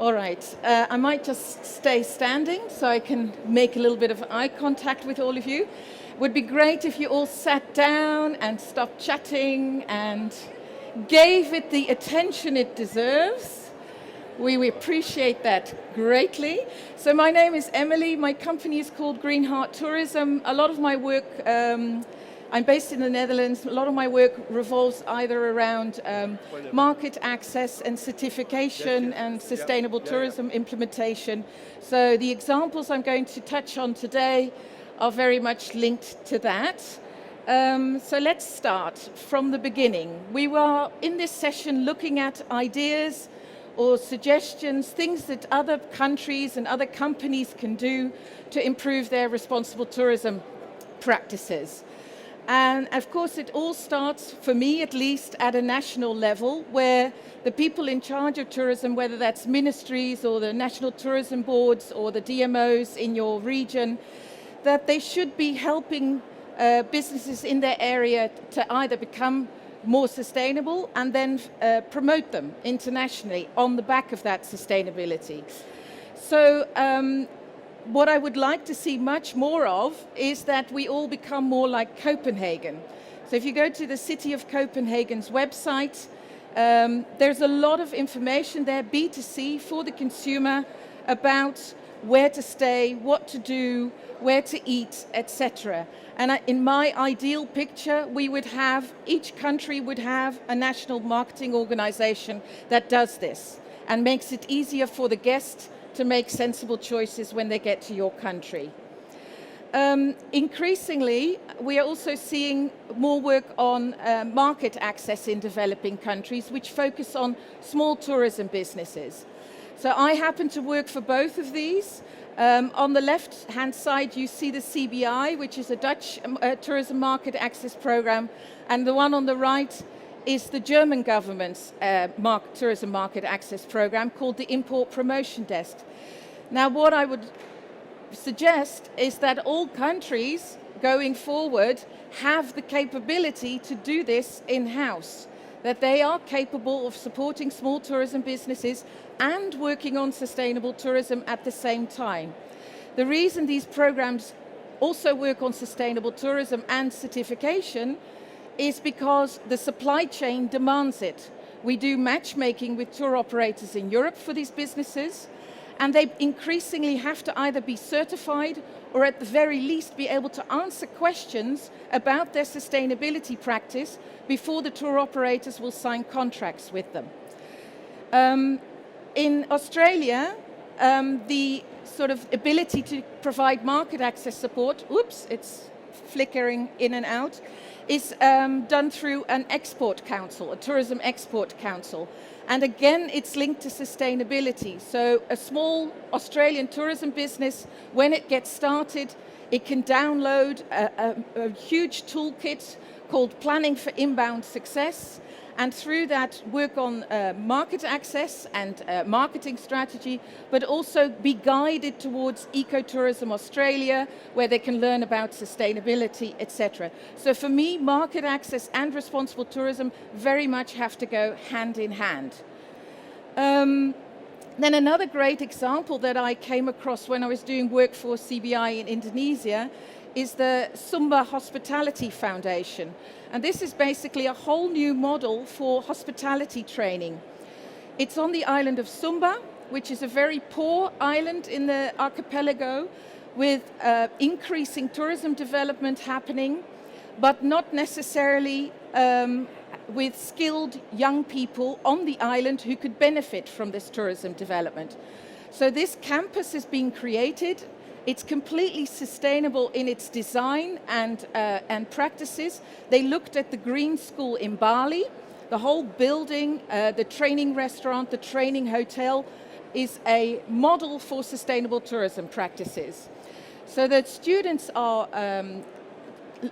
All right, I might just stay standing so I can make a little bit of eye contact with all of you. Would be great if you all sat down and stopped chatting and gave it the attention it deserves. We appreciate that greatly. So my name is Emily. My company is called Green Heart Tourism. A lot of my work, I'm based in the Netherlands. A lot of my work revolves either around market access and certification and sustainable tourism implementation. So the examples I'm going to touch on today are very much linked to that. So let's start from the beginning. We were in this session looking at ideas or suggestions, things that other countries and other companies can do to improve their responsible tourism practices. And of course it all starts, for me at least, at a national level where the people in charge of tourism, whether that's ministries or the national tourism boards or the DMOs in your region, that they should be helping businesses in their area to either become more sustainable and then promote them internationally on the back of that sustainability. So what I would like to see much more of is that we all become more like Copenhagen. So if you go to the City of Copenhagen's website, there's a lot of information there, B2C, for the consumer about where to stay, what to do, where to eat, etc. And in my ideal picture, each country would have a national marketing organization that does this and makes it easier for the guest to make sensible choices when they get to your country. Increasingly, we are also seeing more work on market access in developing countries, which focus on small tourism businesses. So I happen to work for both of these. On the left-hand side, you see the CBI, which is a Dutch tourism market access program, and the one on the right is the German government's tourism market access program called the Import Promotion Desk. Now, what I would suggest is that all countries going forward have the capability to do this in-house, that they are capable of supporting small tourism businesses and working on sustainable tourism at the same time. The reason these programs also work on sustainable tourism and certification is because the supply chain demands it. We do matchmaking with tour operators in Europe for these businesses, and they increasingly have to either be certified or at the very least be able to answer questions about their sustainability practice before the tour operators will sign contracts with them. In Australia, the sort of ability to provide market access support, it's flickering in and out, is done through an export council, a tourism export council. And again, it's linked to sustainability. So a small Australian tourism business, when it gets started, it can download a huge toolkit called Planning for Inbound Success, and through that work on market access and marketing strategy, but also be guided towards Ecotourism Australia, where they can learn about sustainability, etc. So for me, market access and responsible tourism very much have to go hand in hand. Then another great example that I came across when I was doing work for CBI in Indonesia is the Sumba Hospitality Foundation. And this is basically a whole new model for hospitality training. It's on the island of Sumba, which is a very poor island in the archipelago, with increasing tourism development happening, but not necessarily with skilled young people on the island who could benefit from this tourism development. So this campus is being created. It's completely sustainable in its design and practices. They looked at the Green School in Bali. The whole building, the training restaurant, the training hotel is a model for sustainable tourism practices. So that students are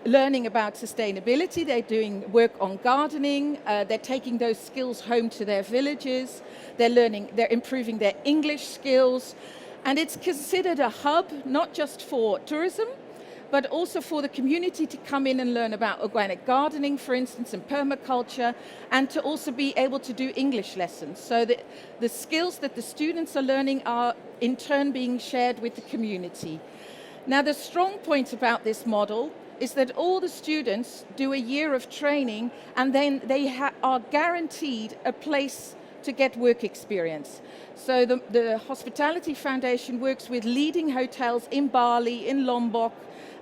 learning about sustainability, they're doing work on gardening, they're taking those skills home to their villages, they're improving their English skills, and it's considered a hub not just for tourism, but also for the community to come in and learn about organic gardening, for instance, and permaculture, and to also be able to do English lessons. So that the skills that the students are learning are in turn being shared with the community. Now, the strong point about this model is that all the students do a year of training, and then they are guaranteed a place to get work experience. So the Hospitality Foundation works with leading hotels in Bali, in Lombok,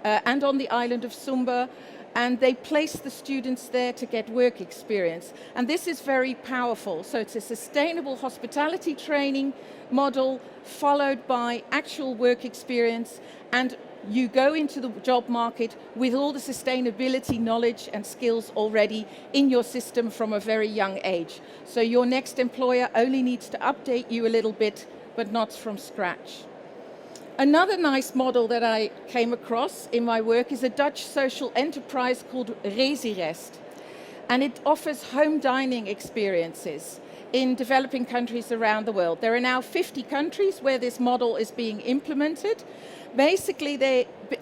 and on the island of Sumba, and they place the students there to get work experience. And this is very powerful. So it's a sustainable hospitality training model followed by actual work experience, and you go into the job market with all the sustainability knowledge and skills already in your system from a very young age. So your next employer only needs to update you a little bit, but not from scratch. Another nice model that I came across in my work is a Dutch social enterprise called Resirest. And it offers home dining experiences in developing countries around the world. There are now 50 countries where this model is being implemented. Basically,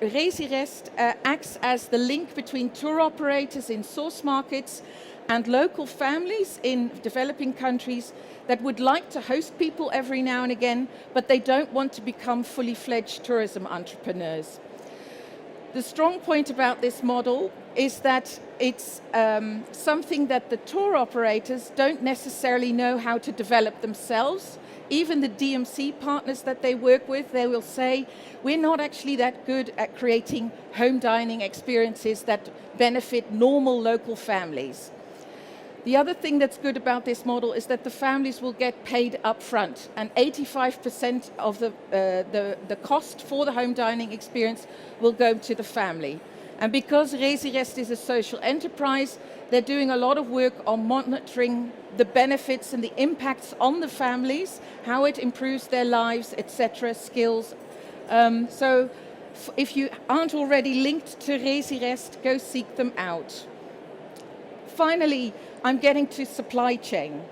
Resirest acts as the link between tour operators in source markets and local families in developing countries that would like to host people every now and again, but they don't want to become fully fledged tourism entrepreneurs. The strong point about this model is that it's something that the tour operators don't necessarily know how to develop themselves. Even the DMC partners that they work with, they will say, we're not actually that good at creating home dining experiences that benefit normal local families. The other thing that's good about this model is that the families will get paid up front, and 85% of the cost for the home dining experience will go to the family. And because Resirest is a social enterprise, they're doing a lot of work on monitoring the benefits and the impacts on the families, how it improves their lives, etc., skills. So if you aren't already linked to Resirest, go seek them out. Finally, I'm getting to supply chain.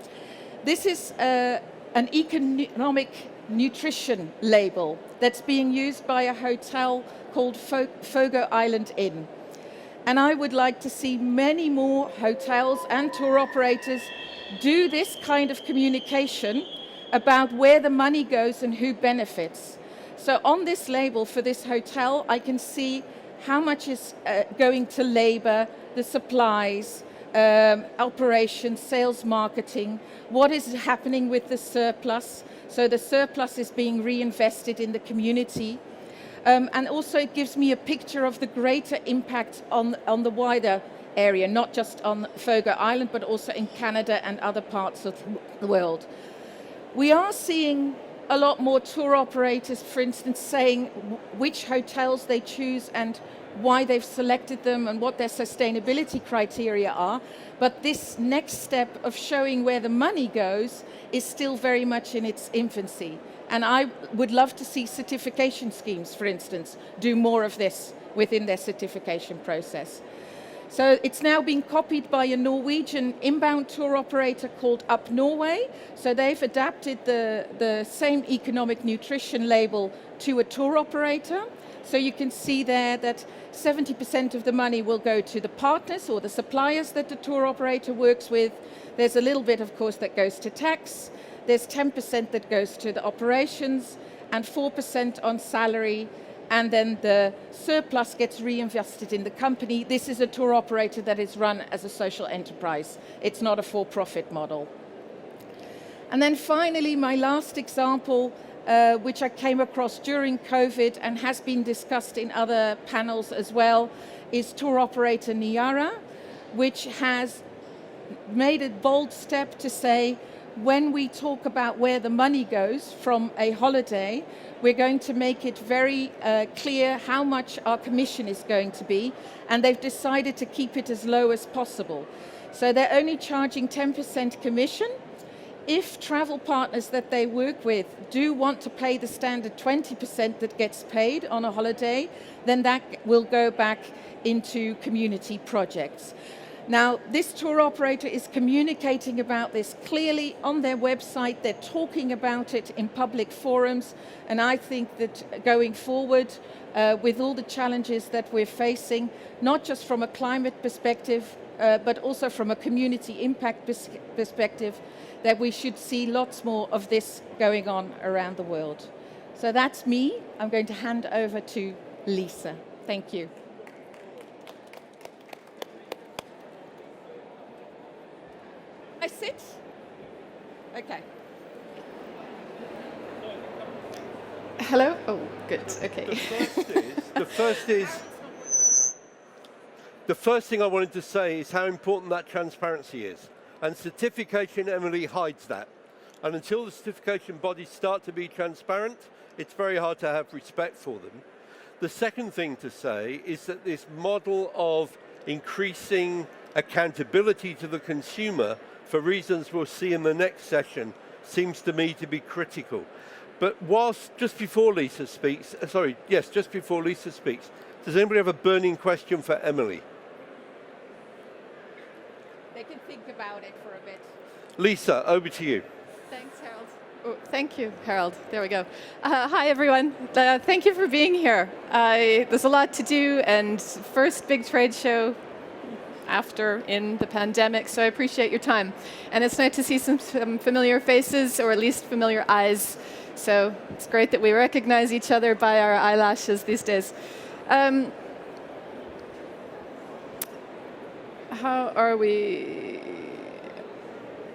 This is an economic nutrition label that's being used by a hotel called Fogo Island Inn. And I would like to see many more hotels and tour operators do this kind of communication about where the money goes and who benefits. So on this label for this hotel, I can see how much is going to labor, the supplies, operations, sales, marketing, what is happening with the surplus. So the surplus is being reinvested in the community. And also it gives me a picture of the greater impact on the wider area, not just on Fogo Island, but also in Canada and other parts of the world. We are seeing a lot more tour operators, for instance, saying which hotels they choose and why they've selected them and what their sustainability criteria are. But this next step of showing where the money goes is still very much in its infancy. And I would love to see certification schemes, for instance, do more of this within their certification process. So it's now been copied by a Norwegian inbound tour operator called Up Norway. So they've adapted the same economic nutrition label to a tour operator. So you can see there that 70% of the money will go to the partners or the suppliers that the tour operator works with. There's a little bit, of course, that goes to tax. There's 10% that goes to the operations and 4% on salary. And then the surplus gets reinvested in the company. This is a tour operator that is run as a social enterprise. It's not a for-profit model. And then finally, my last example, which I came across during COVID and has been discussed in other panels as well, is tour operator Niara, which has made a bold step to say, when we talk about where the money goes from a holiday, we're going to make it very clear how much our commission is going to be, and they've decided to keep it as low as possible. So they're only charging 10% commission. If travel partners that they work with do want to pay the standard 20% that gets paid on a holiday, then that will go back into community projects. Now, this tour operator is communicating about this clearly on their website. They're talking about it in public forums, and I think that going forward, with all the challenges that we're facing, not just from a climate perspective, but also from a community impact perspective, that we should see lots more of this going on around the world. So that's me. I'm going to hand over to Lisa. Thank you. I sit? Okay. Hello? Oh, good. Okay. The first thing I wanted to say is how important that transparency is. And certification, Emily, hides that. And until the certification bodies start to be transparent, it's very hard to have respect for them. The second thing to say is that this model of increasing accountability to the consumer, for reasons we'll see in the next session, seems to me to be critical. But just before Lisa speaks, does anybody have a burning question for Emily? They can think about it for a bit. Lisa, over to you. Thanks, Harold. Oh, thank you, Harold. There we go. Hi, everyone. Thank you for being here. There's a lot to do, and first big trade show in the pandemic, so I appreciate your time. And it's nice to see some familiar faces, or at least familiar eyes. So it's great that we recognize each other by our eyelashes these days. How are we?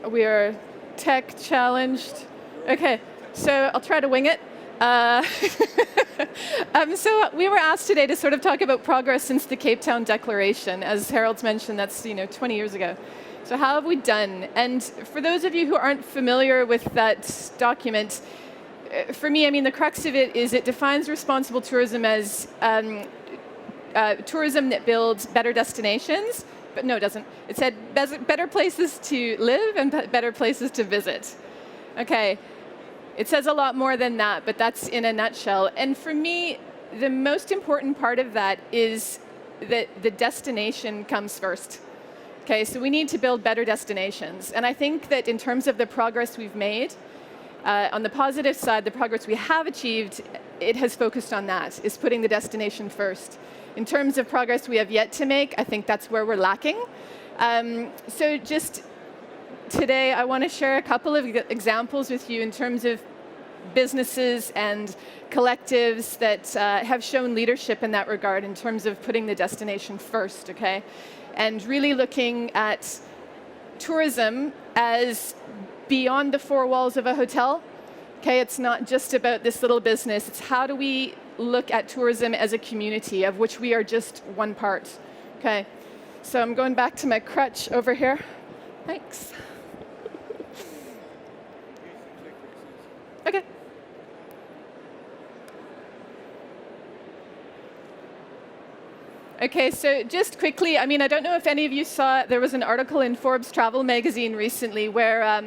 We are tech challenged. Okay, so I'll try to wing it. So we were asked today to sort of talk about progress since the Cape Town Declaration. As Harold's mentioned, that's 20 years ago. So how have we done? And for those of you who aren't familiar with that document, for me, I mean, the crux of it is it defines responsible tourism as tourism that builds better destinations. But no, it doesn't. It said better places to live and better places to visit. Okay. It says a lot more than that, but that's in a nutshell. And for me, the most important part of that is that the destination comes first. Okay, so we need to build better destinations. And I think that in terms of the progress we've made, on the positive side, the progress we have achieved, it has focused on that, is putting the destination first. In terms of progress we have yet to make, I think that's where we're lacking. So just today, I want to share a couple of examples with you in terms of businesses and collectives that have shown leadership in that regard in terms of putting the destination first, okay? And really looking at tourism as beyond the four walls of a hotel, okay? It's not just about this little business. It's how do we look at tourism as a community of which we are just one part, okay? So I'm going back to my crutch over here. Thanks. Okay. Okay, so just quickly, I mean, I don't know if any of you saw, there was an article in Forbes Travel magazine recently where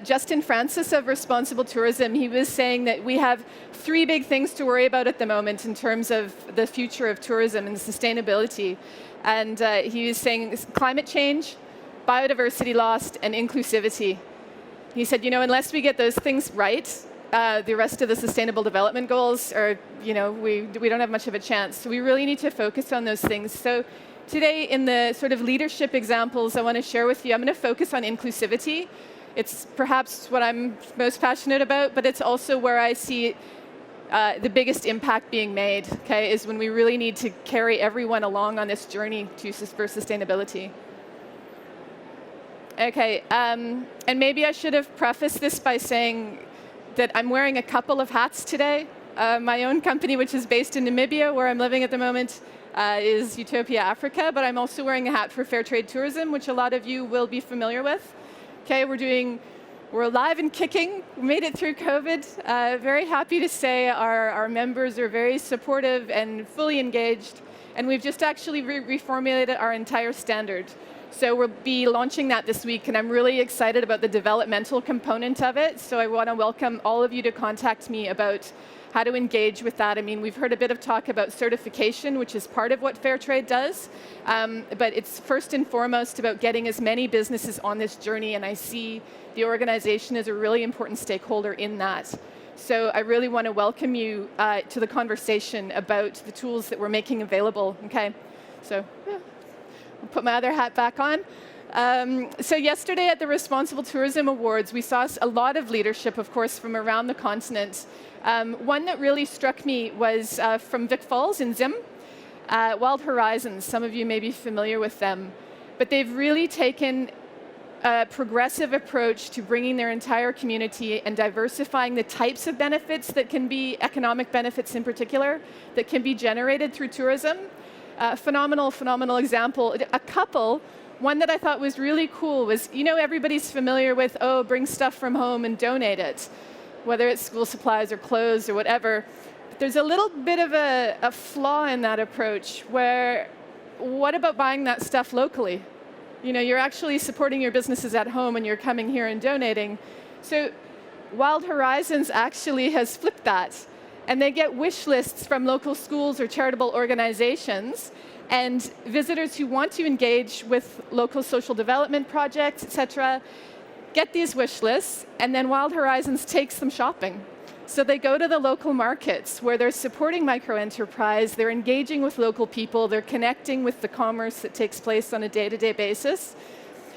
Justin Francis of Responsible Tourism, he was saying that we have 3 big things to worry about at the moment in terms of the future of tourism and sustainability. And he was saying climate change, biodiversity loss, and inclusivity. He said, unless we get those things right, the rest of the Sustainable Development Goals are, we don't have much of a chance. So we really need to focus on those things. So today, in the sort of leadership examples I want to share with you, I'm going to focus on inclusivity. It's perhaps what I'm most passionate about, but it's also where I see the biggest impact being made, okay, is when we really need to carry everyone along on this journey for sustainability. Okay, and maybe I should have prefaced this by saying that I'm wearing a couple of hats today. My own company, which is based in Namibia, where I'm living at the moment, is Utopia Africa, but I'm also wearing a hat for Fair Trade Tourism, which a lot of you will be familiar with. Okay, we're alive and kicking. We made it through COVID. Very happy to say our members are very supportive and fully engaged. And we've just actually reformulated our entire standard. So we'll be launching that this week, and I'm really excited about the developmental component of it. So I want to welcome all of you to contact me about how to engage with that. I mean, we've heard a bit of talk about certification, which is part of what Fairtrade does, but it's first and foremost about getting as many businesses on this journey, and I see the organization as a really important stakeholder in that. So I really want to welcome you to the conversation about the tools that we're making available. Okay, so yeah. I'll put my other hat back on. So yesterday at the Responsible Tourism Awards, we saw a lot of leadership, of course, from around the continent. One that really struck me was from Vic Falls in Zim, Wild Horizons. Some of you may be familiar with them. But they've really taken a progressive approach to bringing their entire community and diversifying the types of benefits that can be economic benefits in particular that can be generated through tourism. Phenomenal example. A couple, one that I thought was really cool was, you know, everybody's familiar with, oh, bring stuff from home and donate it, whether it's school supplies or clothes or whatever. But there's a little bit of a flaw in that approach where, what about buying that stuff locally? You know, you're actually supporting your businesses at home and you're coming here and donating. So Wild Horizons actually has flipped that. And they get wish lists from local schools or charitable organizations, and visitors who want to engage with local social development projects, et cetera, get these wish lists, and then Wild Horizons takes them shopping. So they go to the local markets where they're supporting microenterprise, they're engaging with local people, they're connecting with the commerce that takes place on a day-to-day basis.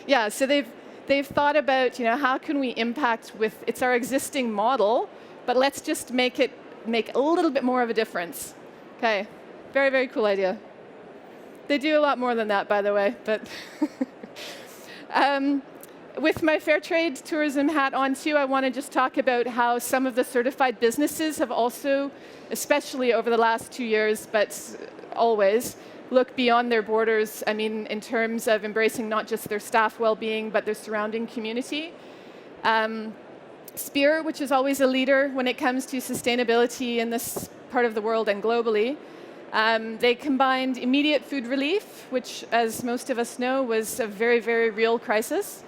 Yeah, so they've thought about, you know, how can we impact with, it's our existing model, but let's just make a little bit more of a difference. Okay, very cool idea. They do a lot more than that, by the way, but with my Fairtrade tourism hat on too, I want to just talk about how some of the certified businesses have also, especially over the last 2 years, but always, look beyond their borders. I mean, in terms of embracing not just their staff well-being, but their surrounding community. Spear, which is always a leader when it comes to sustainability in this part of the world and globally, they combined immediate food relief, which, as most of us know, was a very real crisis,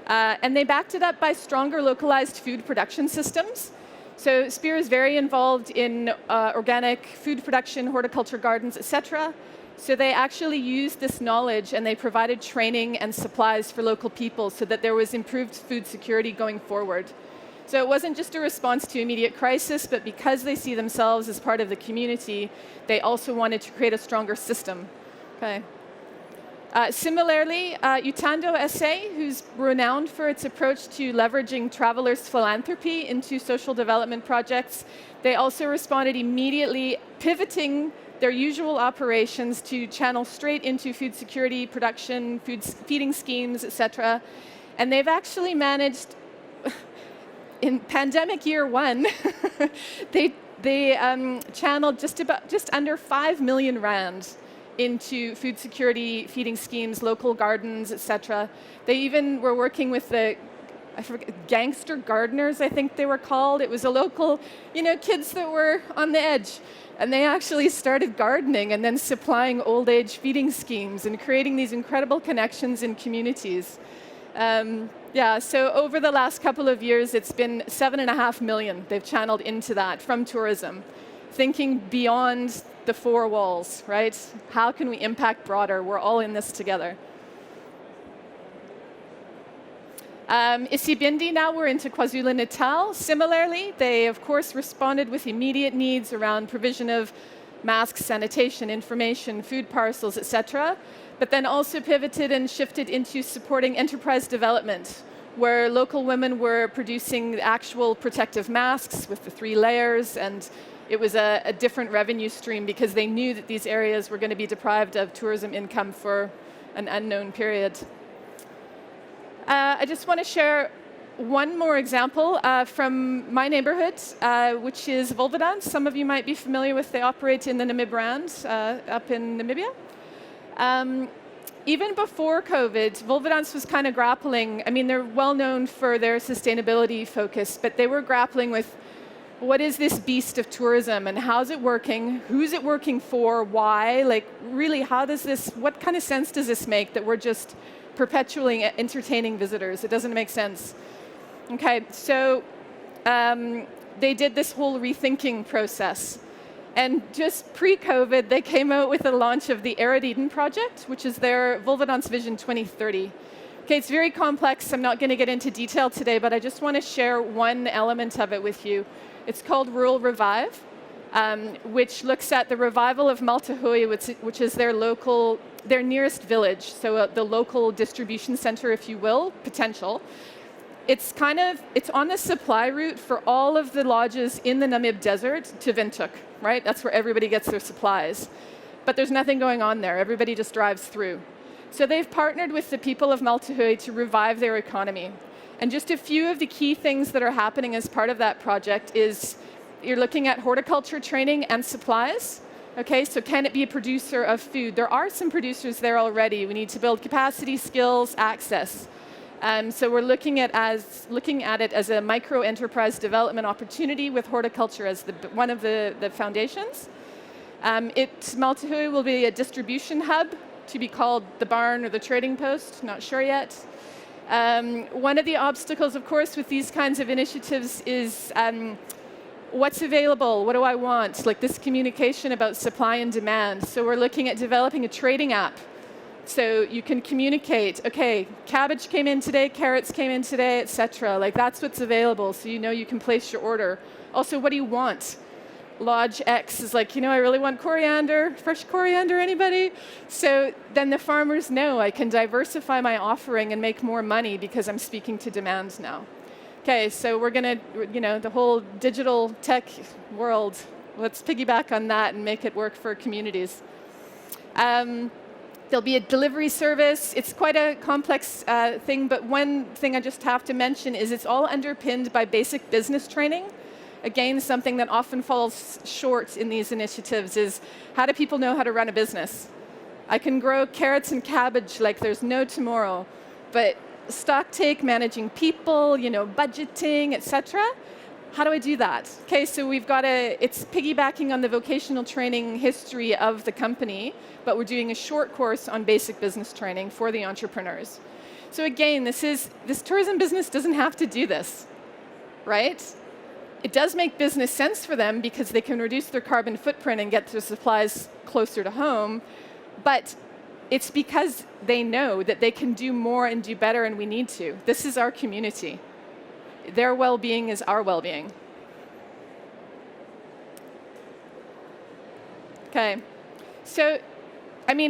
and they backed it up by stronger localized food production systems. So Spear is very involved in organic food production, horticulture gardens, etc. So they actually used this knowledge and they provided training and supplies for local people so that there was improved food security going forward. So it wasn't just a response to immediate crisis, but because they see themselves as part of the community, they also wanted to create a stronger system. Okay. Similarly, Utando SA, who's renowned for its approach to leveraging travelers' philanthropy into social development projects, they also responded immediately, pivoting their usual operations to channel straight into food security, production, feeding schemes, etc. And they've actually managed, in pandemic year one, they channeled just under 5 million rand into food security, feeding schemes, local gardens, etc. They even were working with the, I forget, gangster gardeners, I think they were called. It was a local, you know, kids that were on the edge. And they actually started gardening and then supplying old age feeding schemes and creating these incredible connections in communities. Yeah, so over the last couple of years, it's been 7.5 million they've channeled into that from tourism, thinking beyond the four walls, right? How can we impact broader? We're all in this together. Isibindi now, we're into KwaZulu-Natal. Similarly, they, of course, responded with immediate needs around provision of masks, sanitation, information, food parcels, etc., but then also pivoted and shifted into supporting enterprise development, where local women were producing actual protective masks with the 3 layers, and it was a different revenue stream because they knew that these areas were going to be deprived of tourism income for an unknown period. I just want to share one more example from my neighborhood, which is Volverdans. Some of you might be familiar with, they operate in the Namibrand up in Namibia. Even before COVID, Volverdans was kind of grappling. I mean, they're well known for their sustainability focus, but they were grappling with what is this beast of tourism and how's it working? Who's it working for? Why? Like, really, how does this, what kind of sense does this make that we're just perpetually entertaining visitors. It doesn't make sense. Okay, so they did this whole rethinking process. And just pre-COVID, they came out with the launch of the Arid Eden project, which is their Vulvadance Vision 2030. Okay, it's very complex. I'm not going to get into detail today, but I just want to share one element of it with you. It's called Rural Revive, which looks at the revival of Maltahui, which is their nearest village, so the local distribution center, if you will, potential. It's on the supply route for all of the lodges in the Namib Desert to Windhoek, right? That's where everybody gets their supplies. But there's nothing going on there. Everybody just drives through. So they've partnered with the people of Maltahui to revive their economy. And just a few of the key things that are happening as part of that project is you're looking at horticulture training and supplies. Okay, so can it be a producer of food? There are some producers there already. We need to build capacity, skills, access. So we're looking at it as a micro-enterprise development opportunity with horticulture as one of the foundations. Maltahui will be a distribution hub to be called the barn or the trading post, not sure yet. One of the obstacles, of course, with these kinds of initiatives is what's available, what do I want? Like this communication about supply and demand. So we're looking at developing a trading app. So you can communicate, okay, cabbage came in today, carrots came in today, etc. Like that's what's available, so you know you can place your order. Also, what do you want? Lodge X is like, I really want coriander, fresh coriander, anybody? So then the farmers know I can diversify my offering and make more money because I'm speaking to demand now. Okay, so we're gonna, the whole digital tech world, let's piggyback on that and make it work for communities. There'll be a delivery service. It's quite a complex thing, but one thing I just have to mention is it's all underpinned by basic business training. Again, something that often falls short in these initiatives is how do people know how to run a business? I can grow carrots and cabbage like there's no tomorrow, but stock take, managing people, budgeting, etc. How do I do that? Okay, so it's piggybacking on the vocational training history of the company, but we're doing a short course on basic business training for the entrepreneurs. So again, this tourism business doesn't have to do this, right? It does make business sense for them because they can reduce their carbon footprint and get their supplies closer to home, but it's because they know that they can do more and do better, and we need to. This is our community. Their well-being is our well-being. Okay, so,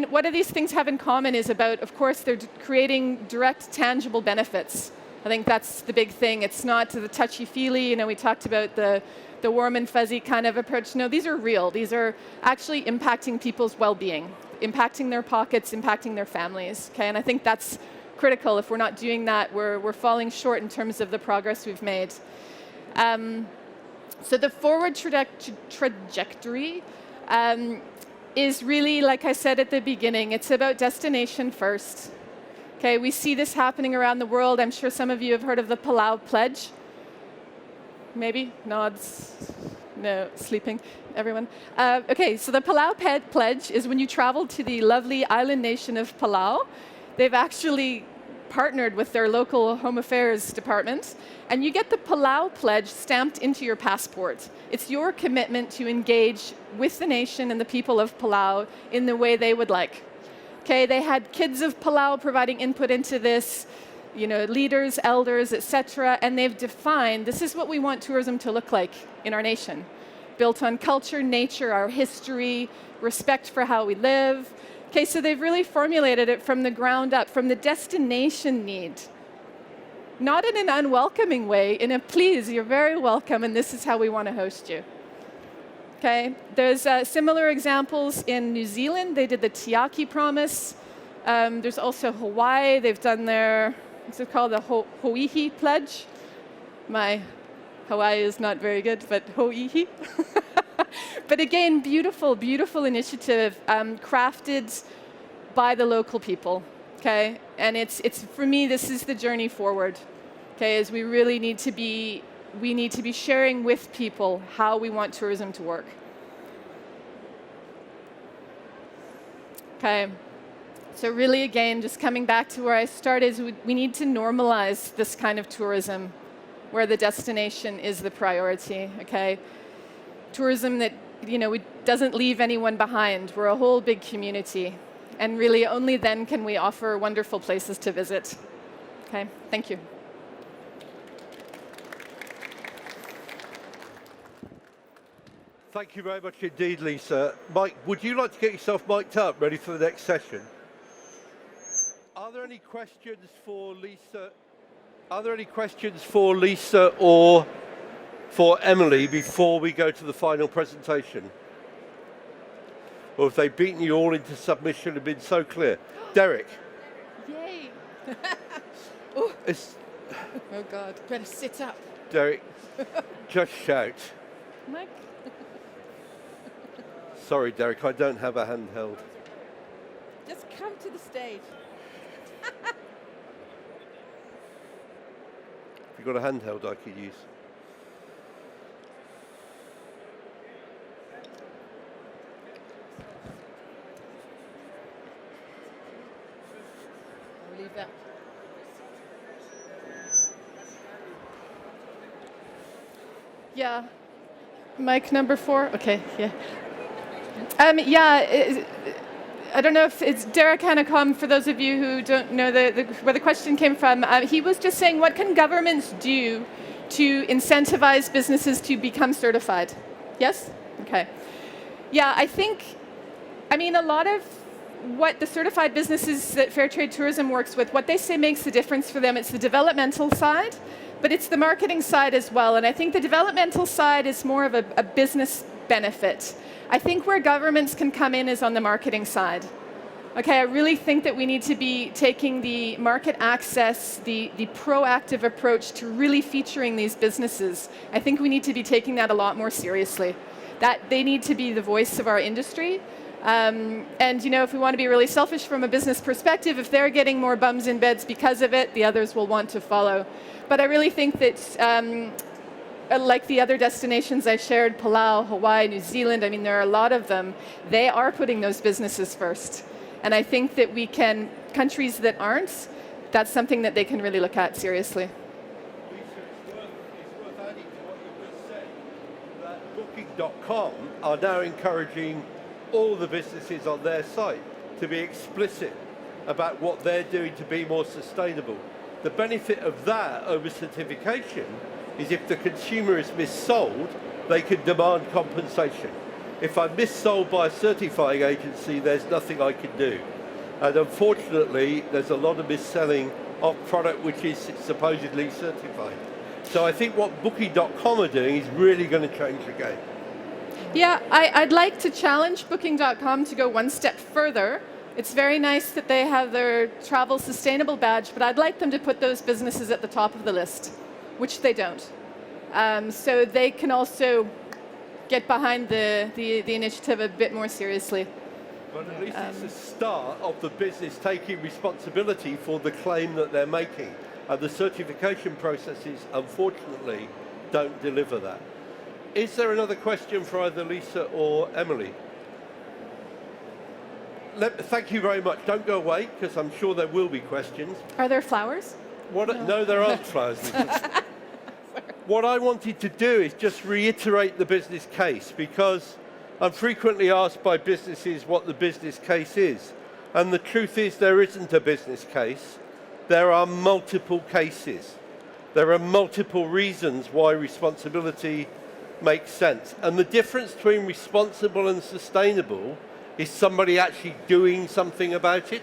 what do these things have in common is about, of course, they're creating direct, tangible benefits. I think that's the big thing. It's not the touchy-feely, we talked about the warm and fuzzy kind of approach. No, these are real. These are actually impacting people's well-being, impacting their pockets, impacting their families, okay? And I think that's critical. If we're not doing that, we're falling short in terms of the progress we've made. So the forward trajectory is really, like I said at the beginning, it's about destination first. Okay, we see this happening around the world. I'm sure some of you have heard of the Palau Pledge. Maybe? Nods. No, sleeping, everyone. Okay, so the Palau Pledge is when you travel to the lovely island nation of Palau. They've actually partnered with their local Home Affairs department, and you get the Palau Pledge stamped into your passport. It's your commitment to engage with the nation and the people of Palau in the way they would like. Okay, they had kids of Palau providing input into this, leaders, elders, etc., and they've defined this is what we want tourism to look like in our nation, built on culture, nature, our history, respect for how we live. Okay, so they've really formulated it from the ground up, from the destination need. Not in an unwelcoming way, in a please, you're very welcome, and this is how we want to host you. Okay, there's similar examples in New Zealand. They did the Tiaki Promise. There's also Hawaii. They've done their, what's it called, the Ho'ihi Pledge. My Hawaii is not very good, but Ho'ihi. But again, beautiful, beautiful initiative, crafted by the local people. Okay, and it's for me, this is the journey forward. Okay, as we really need to be sharing with people how we want tourism to work. Okay, So really, again, just coming back to where I started, is we need to normalize this kind of tourism where the destination is the priority, okay? Tourism that, doesn't leave anyone behind. We're a whole big community. And really, only then can we offer wonderful places to visit. Okay, thank you. Thank you very much indeed, Lisa. Mike, would you like to get yourself mic'd up, ready for the next session? Are there any questions for Lisa? Are there any questions for Lisa or for Emily before we go to the final presentation? Or have they beaten you all into submission and been so clear? Derek. Yay. Oh God, better sit up. Derek, just shout. Mike. Sorry, Derek, I don't have a handheld. Just come to the stage. Have you got a handheld I could use? I'll leave that. Yeah. Mic number 4? Okay, yeah. I don't know if it's Derek Hanekom, for those of you who don't know where the question came from. He was just saying, what can governments do to incentivize businesses to become certified? Yes? Okay. Yeah, a lot of what the certified businesses that Fair Trade Tourism works with, what they say makes the difference for them, it's the developmental side, but it's the marketing side as well. And I think the developmental side is more of a business benefit. I think where governments can come in is on the marketing side. Okay, I really think that we need to be taking the market access, the proactive approach to really featuring these businesses. I think we need to be taking that a lot more seriously. That they need to be the voice of our industry. And if we want to be really selfish from a business perspective, if they're getting more bums in beds because of it, the others will want to follow. But I really think that like the other destinations I shared, Palau, Hawaii, New Zealand, there are a lot of them, they are putting those businesses first. And I think that countries that aren't, that's something that they can really look at seriously. Lisa, it's worth adding to what you just said, that Booking.com are now encouraging all the businesses on their site to be explicit about what they're doing to be more sustainable. The benefit of that over certification is if the consumer is missold, they can demand compensation. If I'm missold by a certifying agency, there's nothing I can do. And unfortunately, there's a lot of mis-selling of product which is supposedly certified. So I think what Booking.com are doing is really going to change the game. Yeah, I'd like to challenge Booking.com to go one step further. It's very nice that they have their travel sustainable badge, but I'd like them to put those businesses at the top of the list, which they don't. So they can also get behind the initiative a bit more seriously. But at least it's the start of the business taking responsibility for the claim that they're making. And the certification processes, unfortunately, don't deliver that. Is there another question for either Lisa or Emily? Thank you very much. Don't go away, because I'm sure there will be questions. Are there flowers? No, there aren't flowers, Lisa. What I wanted to do is just reiterate the business case, because I'm frequently asked by businesses what the business case is. And the truth is there isn't a business case. There are multiple cases. There are multiple reasons why responsibility makes sense. And the difference between responsible and sustainable is somebody actually doing something about it.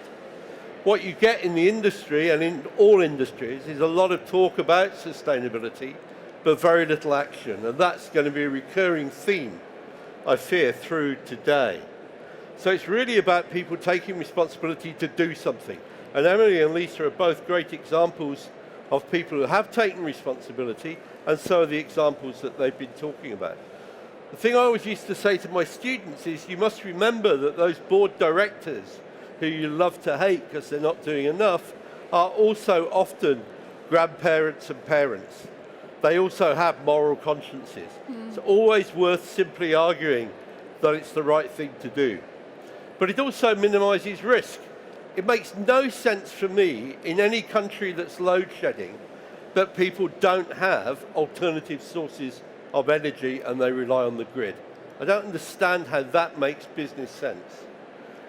What you get in the industry, and in all industries, is a lot of talk about sustainability, but very little action. And that's going to be a recurring theme, I fear, through today. So it's really about people taking responsibility to do something. And Emily and Lisa are both great examples of people who have taken responsibility, and so are the examples that they've been talking about. The thing I always used to say to my students is you must remember that those board directors who you love to hate because they're not doing enough are also often grandparents and parents. They also have moral consciences. It's always worth simply arguing that it's the right thing to do. But it also minimises risk, It makes no sense for me in any country that's load shedding that people don't have alternative sources of energy and they rely on the grid. I don't understand how that makes business sense.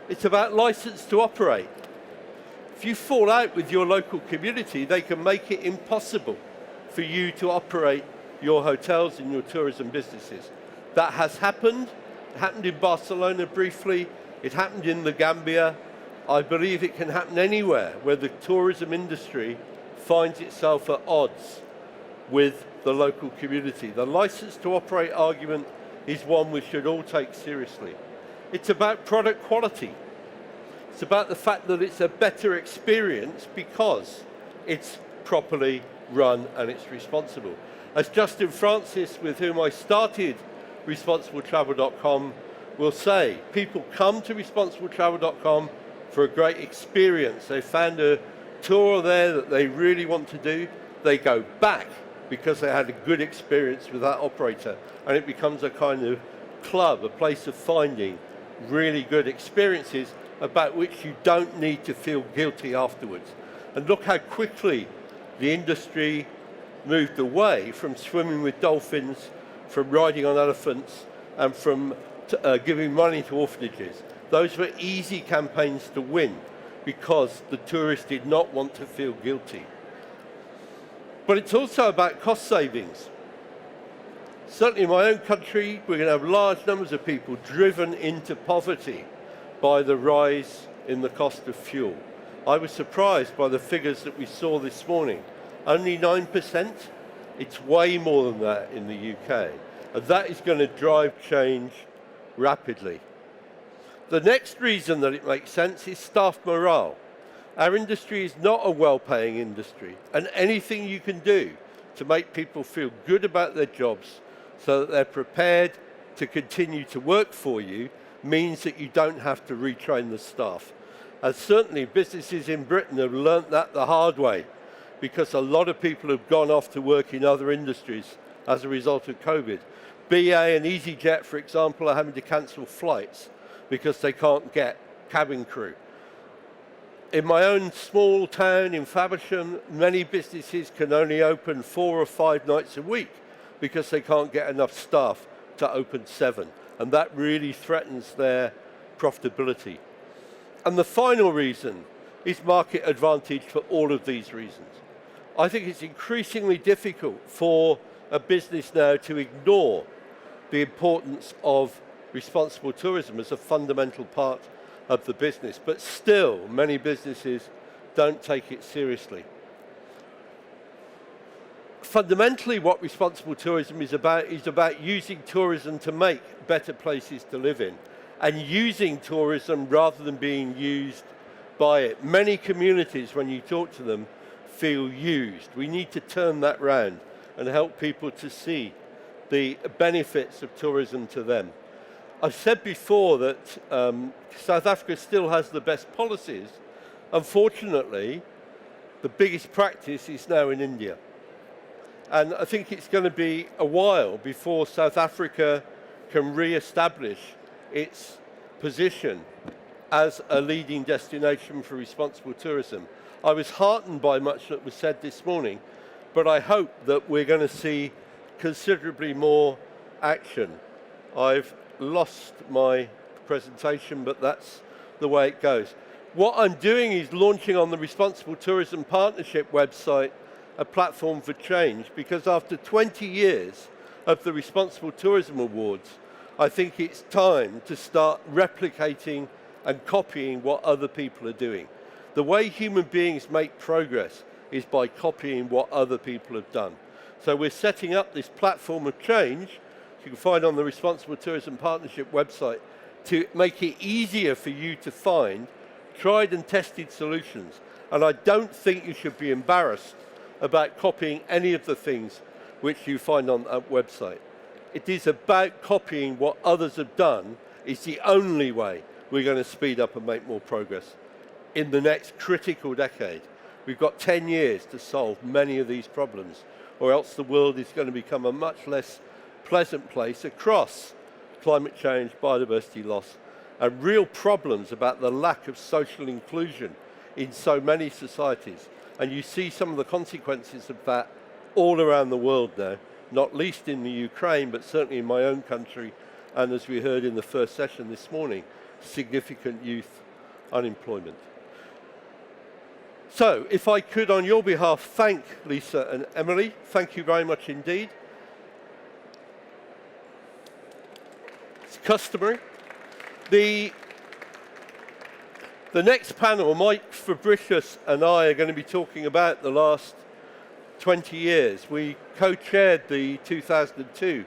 It's about license to operate. If you fall out with your local community, they can make it impossible for you to operate your hotels and your tourism businesses. That has happened. It happened in Barcelona briefly. It happened in the Gambia. I believe it can happen anywhere where the tourism industry finds itself at odds with the local community. The license to operate argument is one we should all take seriously. It's about product quality. It's about the fact that it's a better experience because it's properly run and it's responsible. As Justin Francis, with whom I started responsibletravel.com, will say, people come to responsibletravel.com for a great experience. They found a tour there that they really want to do. They go back because they had a good experience with that operator, and it becomes a kind of club, a place of finding really good experiences about which you don't need to feel guilty afterwards. And look how quickly the industry moved away from swimming with dolphins, from riding on elephants, and from giving money to orphanages. Those were easy campaigns to win because the tourists did not want to feel guilty. But it's also about cost savings. Certainly in my own country, we're going to have large numbers of people driven into poverty by the rise in the cost of fuel. I was surprised by the figures that we saw this morning. Only 9%? It's way more than that in the UK. And that is going to drive change rapidly. The next reason that it makes sense is staff morale. Our industry is not a well-paying industry, and anything you can do to make people feel good about their jobs so that they're prepared to continue to work for you means that you don't have to retrain the staff. And certainly businesses in Britain have learnt that the hard way, because a lot of people have gone off to work in other industries as a result of COVID. BA and EasyJet, for example, are having to cancel flights because they can't get cabin crew. In my own small town in Faversham, many businesses can only open 4 or 5 nights a week because they can't get enough staff to open 7. And that really threatens their profitability. And the final reason is market advantage for all of these reasons. I think it's increasingly difficult for a business now to ignore the importance of responsible tourism as a fundamental part of the business, but still many businesses don't take it seriously. Fundamentally, what responsible tourism is about using tourism to make better places to live in, and using tourism rather than being used by it. Many communities, when you talk to them, feel used. We need to turn that round and help people to see the benefits of tourism to them. I've said before that South Africa still has the best policies. Unfortunately, the biggest practice is now in India. And I think it's going to be a while before South Africa can re-establish its position as a leading destination for responsible tourism. I was heartened by much that was said this morning, but I hope that we're going to see considerably more action. I've lost my presentation, but that's the way it goes. What I'm doing is launching on the Responsible Tourism Partnership website a platform for change, because after 20 years of the Responsible Tourism Awards, I think it's time to start replicating and copying what other people are doing. The way human beings make progress is by copying what other people have done. So we're setting up this platform of change, you can find on the Responsible Tourism Partnership website, to make it easier for you to find tried and tested solutions. And I don't think you should be embarrassed about copying any of the things which you find on that website. It is about copying what others have done. It's the only way we're going to speed up and make more progress in the next critical decade. We've got 10 years to solve many of these problems, or else the world is going to become a much less pleasant place across climate change, biodiversity loss, and real problems about the lack of social inclusion in so many societies. And you see some of the consequences of that all around the world now, not least in the Ukraine, but certainly in my own country, and as we heard in the first session this morning, significant youth unemployment. So, if I could, on your behalf, thank Lisa and Emily. Thank you very much indeed. It's customary. The next panel, Mike Fabricius and I are going to be talking about the last 20 years. We co-chaired the 2002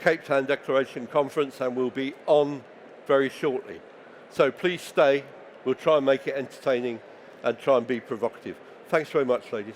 Cape Town Declaration Conference and will be on very shortly. So please stay. We'll try and make it entertaining and try and be provocative. Thanks very much, ladies.